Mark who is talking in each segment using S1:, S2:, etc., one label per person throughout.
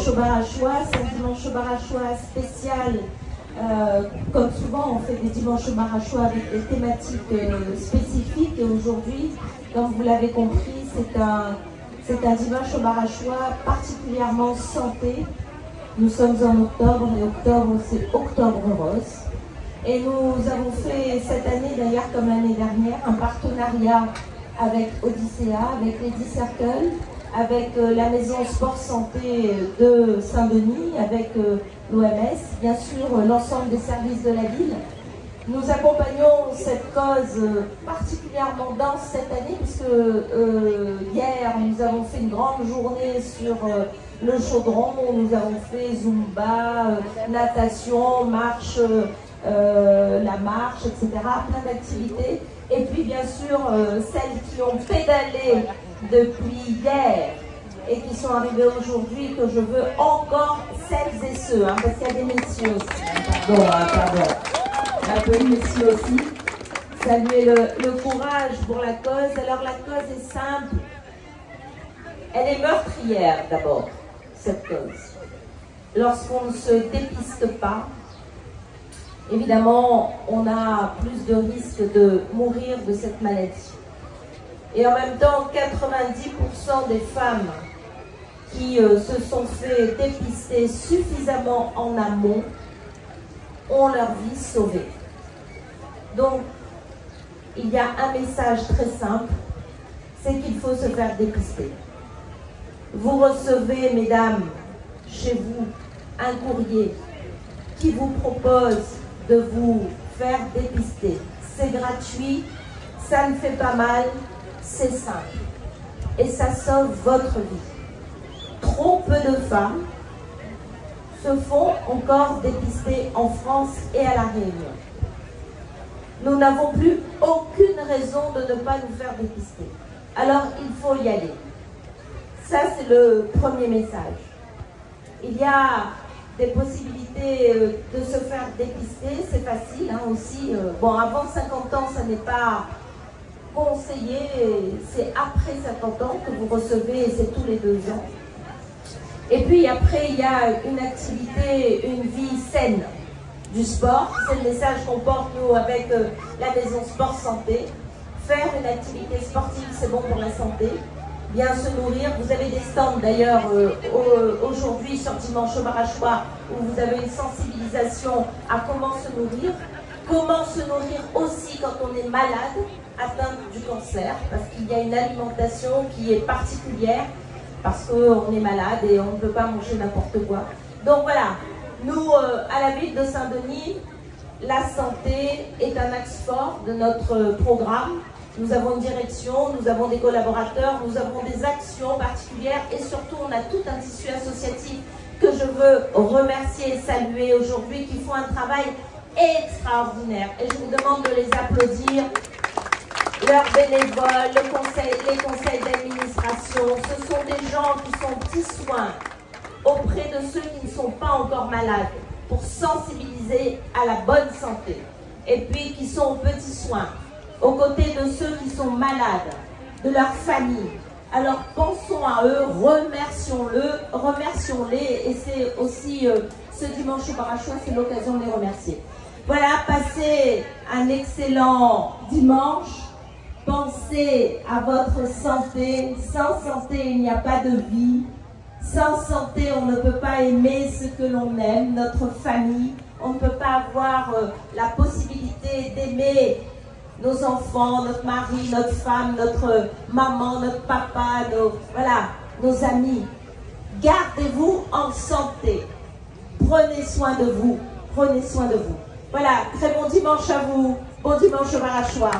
S1: dimanche au bar à choix. C'est un dimanche au bar à choix spécial. Comme souvent, on fait des dimanches au bar à choix avec des thématiques spécifiques. Et aujourd'hui, comme vous l'avez compris, c'est un dimanche au bar à choix particulièrement santé. Nous sommes en octobre et octobre, c'est Octobre Rose. Et nous avons fait cette année, d'ailleurs comme l'année dernière, un partenariat avec Odyssea, avec Lady Circle, avec la maison Sport Santé de Saint-Denis, avec l'OMS, bien sûr l'ensemble des services de la ville. Nous accompagnons cette cause particulièrement dense cette année, puisque hier nous avons fait une grande journée sur le chaudron, nous avons fait Zumba, natation, marche, la marche, etc., plein d'activités. Et puis bien sûr, celles qui ont pédalé depuis hier et qui sont arrivées aujourd'hui, que je veux encore celles et ceux, hein, parce qu'il y a des messieurs aussi. Pardon. Un peu de messieurs aussi. Saluer le courage pour la cause. Alors la cause est simple. Elle est meurtrière d'abord, cette cause. Lorsqu'on ne se dépiste pas, évidemment, on a plus de risques de mourir de cette maladie. Et en même temps, 90% des femmes qui se sont fait dépister suffisamment en amont ont leur vie sauvée. Donc, il y a un message très simple, c'est qu'il faut se faire dépister. Vous recevez, mesdames, chez vous, un courrier qui vous propose de vous faire dépister. C'est gratuit, ça ne fait pas mal, c'est simple. Et ça sauve votre vie. Trop peu de femmes se font encore dépister en France et à La Réunion. Nous n'avons plus aucune raison de ne pas nous faire dépister. Alors il faut y aller. Ça c'est le premier message. Il y a des possibilités de se faire dépister, c'est facile hein, aussi. Bon, avant 50 ans, ça n'est pas conseillé, c'est après 50 ans que vous recevez, et c'est tous les 2 ans. Et puis après, il y a une activité, une vie saine, du sport. C'est le message qu'on porte, nous, avec la maison Sport Santé. Faire une activité sportive, c'est bon pour la santé. Bien se nourrir. Vous avez des stands, d'ailleurs, aujourd'hui, sur Dimanche au bar à choix, où vous avez une sensibilisation à comment se nourrir. Comment se nourrir aussi quand on est malade, atteint du cancer, parce qu'il y a une alimentation qui est particulière, parce qu'on est malade et on ne peut pas manger n'importe quoi. Donc voilà, nous, à la ville de Saint-Denis, la santé est un axe fort de notre programme. Nous avons une direction, nous avons des collaborateurs, nous avons des actions particulières et surtout on a tout un tissu associatif que je veux remercier et saluer aujourd'hui, qui font un travail extraordinaire. Et je vous demande de les applaudir. Leurs bénévoles, les conseils d'administration, ce sont des gens qui sont petits soins auprès de ceux qui ne sont pas encore malades pour sensibiliser à la bonne santé. Et puis qui sont aux petits soins, aux côtés de ceux qui sont malades, de leur famille. Alors pensons à eux, remercions-les et c'est aussi ce dimanche au bar à choix, c'est l'occasion de les remercier. Voilà, passez un excellent dimanche. Pensez à votre santé. Sans santé, il n'y a pas de vie. Sans santé, on ne peut pas aimer ce que l'on aime, notre famille. On ne peut pas avoir la possibilité d'aimer nos enfants, notre mari, notre femme, notre maman, notre papa, nos amis. Gardez-vous en santé. Prenez soin de vous. Prenez soin de vous. Voilà, très bon dimanche à vous. Bon dimanche au bar à choix.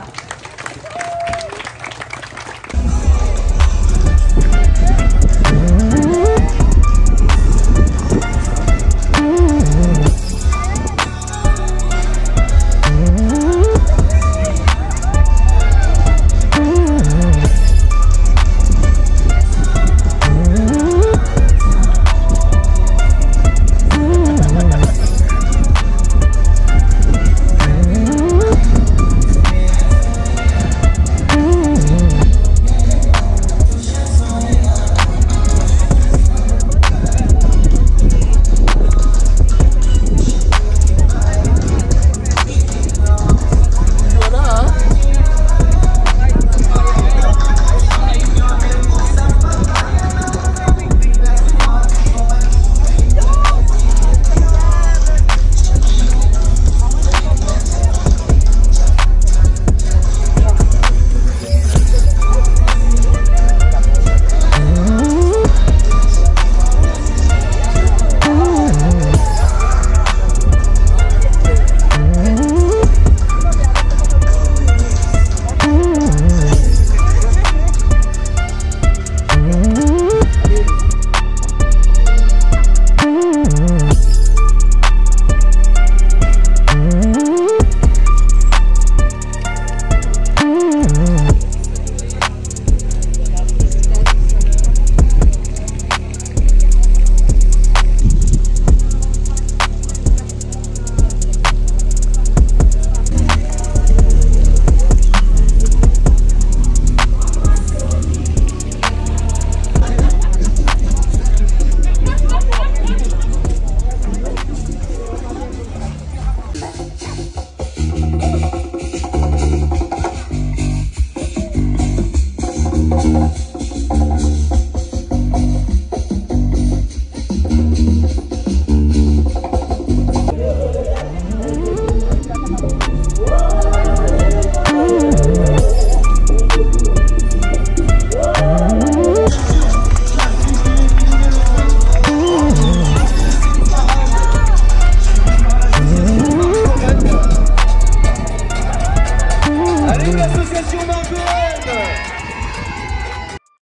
S2: de l'association Marjolaine.